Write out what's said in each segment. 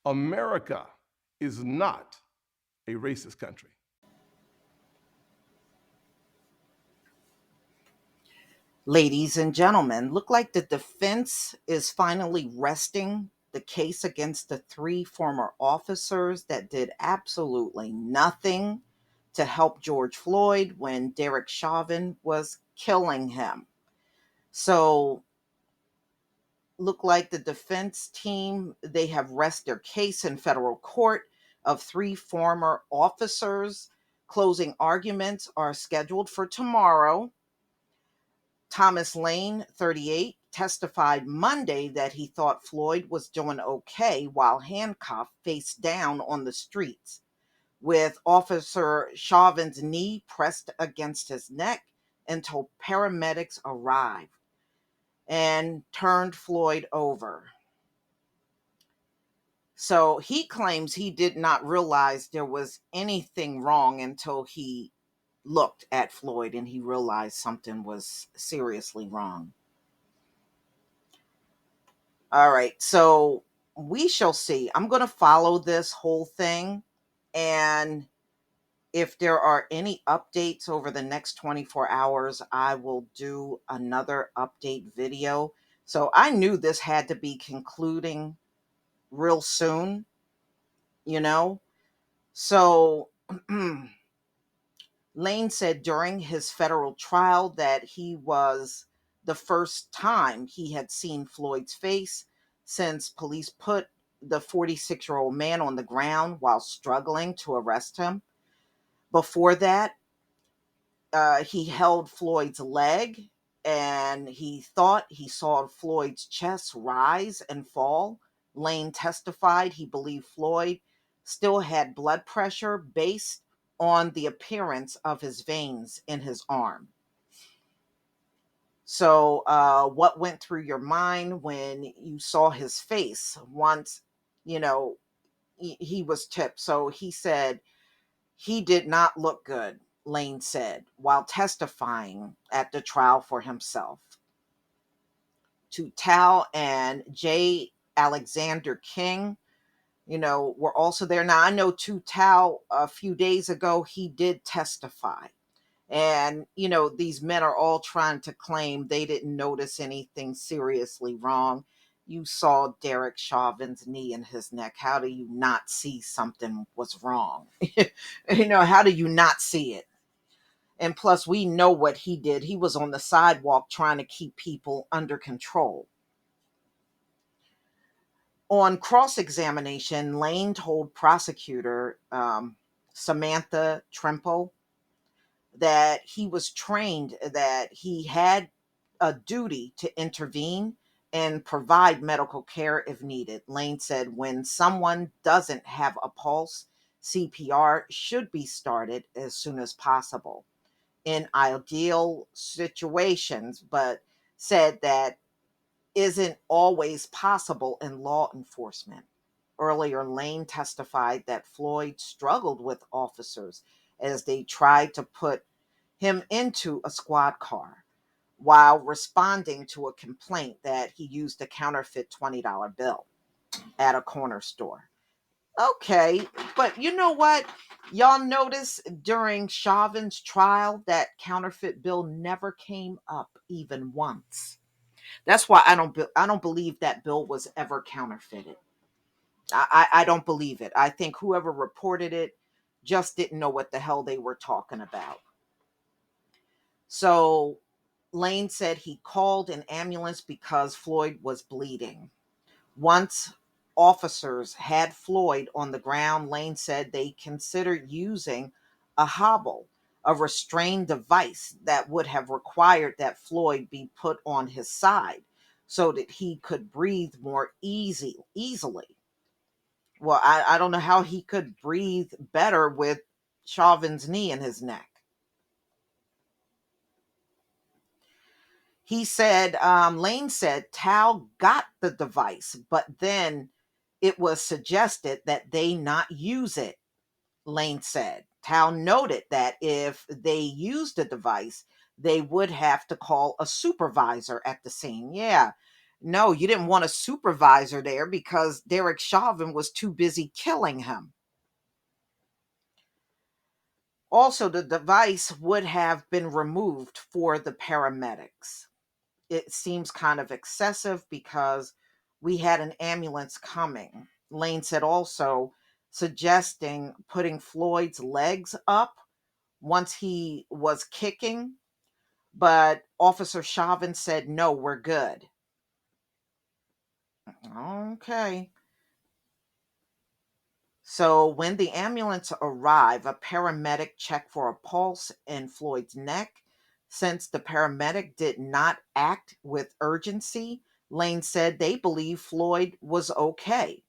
America is not a racist country. Ladies and gentlemen, look like the defense is finally resting the case against the three former officers that did absolutely nothing to help George Floyd when Derek Chauvin was killing him. So, look like the defense team, they have rest their case in federal court of three former officers. Closing arguments are scheduled for tomorrow. Thomas Lane, 38, testified Monday that he thought Floyd was doing okay while handcuffed face down on the streets, with Officer Chauvin's knee pressed against his neck until paramedics arrived and turned Floyd over. So he claims he did not realize there was anything wrong until he looked at Floyd and he realized something was seriously wrong. All right, so we shall see. I'm going to follow this whole thing, and if there are any updates over the next 24 hours, I will do another update video. So I knew this had to be concluding real soon, you know? So Lane said during his federal trial that he was the first time he had seen Floyd's face since police put the 46-year-old man on the ground while struggling to arrest him. Before that, he held Floyd's leg and he thought he saw Floyd's chest rise and fall. Lane testified he believed Floyd still had blood pressure based on the appearance of his veins in his arm. So, what went through your mind when you saw his face once, you know, he was tipped? So he said he did not look good, Lane said, while testifying at the trial for himself. Tutal and J. Alexander King, were also there. Now, I know Tutal a few days ago, he did testify. And, these men are all trying to claim they didn't notice anything seriously wrong. You saw Derek Chauvin's knee in his neck. How do you not see something was wrong? How do you not see it? And plus, we know what he did. He was on the sidewalk trying to keep people under control. On cross examination, Lane told prosecutor Samantha Tremple that he was trained, that he had a duty to intervene and provide medical care if needed. Lane said when someone doesn't have a pulse, CPR should be started as soon as possible in ideal situations, but said that isn't always possible in law enforcement. Earlier, Lane testified that Floyd struggled with officers as they tried to put him into a squad car while responding to a complaint that he used a counterfeit $20 bill at a corner store. Okay, but you know what? Y'all notice during Chauvin's trial that counterfeit bill never came up even once. That's why I don't believe that bill was ever counterfeited. I don't believe it. I think whoever reported it just didn't know what the hell they were talking about. So Lane said he called an ambulance because Floyd was bleeding. Once officers had Floyd on the ground, Lane said they considered using a hobble, a restrained device that would have required that Floyd be put on his side so that he could breathe more easily. Well, I don't know how he could breathe better with Chauvin's knee in his neck. Lane said Tal got the device, but then it was suggested that they not use it. Lane said Tal noted that if they used the device, they would have to call a supervisor at the scene. Yeah, No, you didn't want a supervisor there because Derek Chauvin was too busy killing him. Also, the device would have been removed for the paramedics. It seems kind of excessive because we had an ambulance coming. Lane said also suggesting putting Floyd's legs up once he was kicking, but Officer Chauvin said, no, we're good. Okay. So when the ambulance arrived, a paramedic checked for a pulse in Floyd's neck. Since the paramedic did not act with urgency, Lane said they believe Floyd was okay.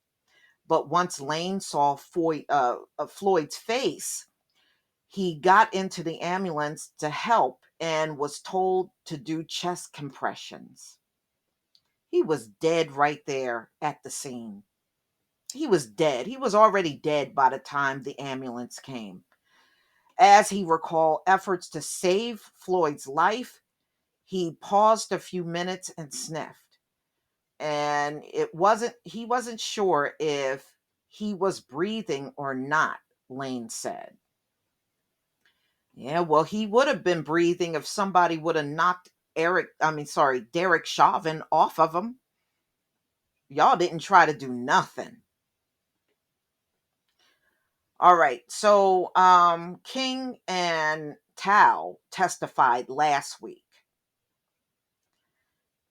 But once Lane saw Floyd's face, he got into the ambulance to help and was told to do chest compressions. He was dead right there at the scene. He was dead. He was already dead by the time the ambulance came. As he recalled efforts to save Floyd's life, he paused a few minutes and sniffed. And he wasn't sure if he was breathing or not, Lane said. Yeah, well, he would have been breathing if somebody would have knocked Derek Chauvin off of him. Y'all didn't try to do nothing. All right. So King and Tao testified last week.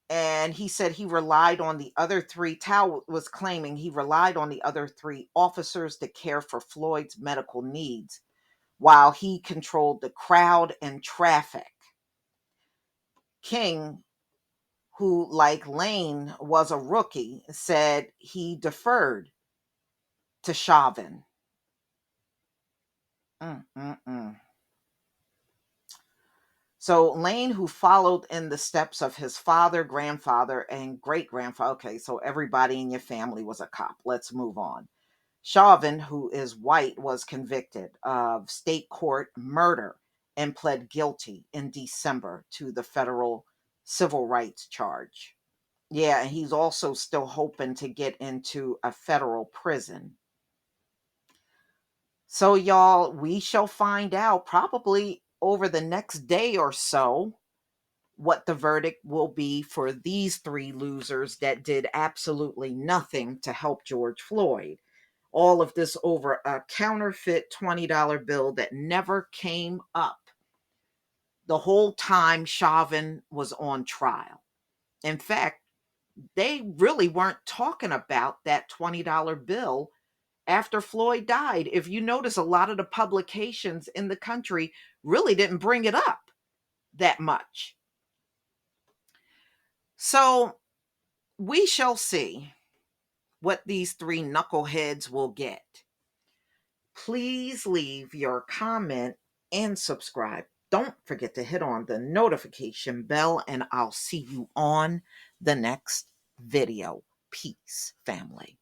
And he said he relied on the other three. Tao was claiming he relied on the other three officers to care for Floyd's medical needs while he controlled the crowd and traffic. King, who, like Lane, was a rookie, said he deferred to Chauvin. Mm-mm-mm. So Lane, who followed in the steps of his father, grandfather, and great grandfather. Okay, so everybody in your family was a cop. Let's move on. Chauvin, who is white, was convicted of state court murder and pled guilty in December to the federal civil rights charge. Yeah, and he's also still hoping to get into a federal prison. So, y'all, we shall find out probably over the next day or so what the verdict will be for these three losers that did absolutely nothing to help George Floyd. All of this over a counterfeit $20 bill that never came up the whole time Chauvin was on trial. In fact, they really weren't talking about that $20 bill after Floyd died. If you notice, a lot of the publications in the country really didn't bring it up that much. So we shall see what these three knuckleheads will get. Please leave your comment and subscribe. Don't forget to hit on the notification bell, and I'll see you on the next video. Peace, family.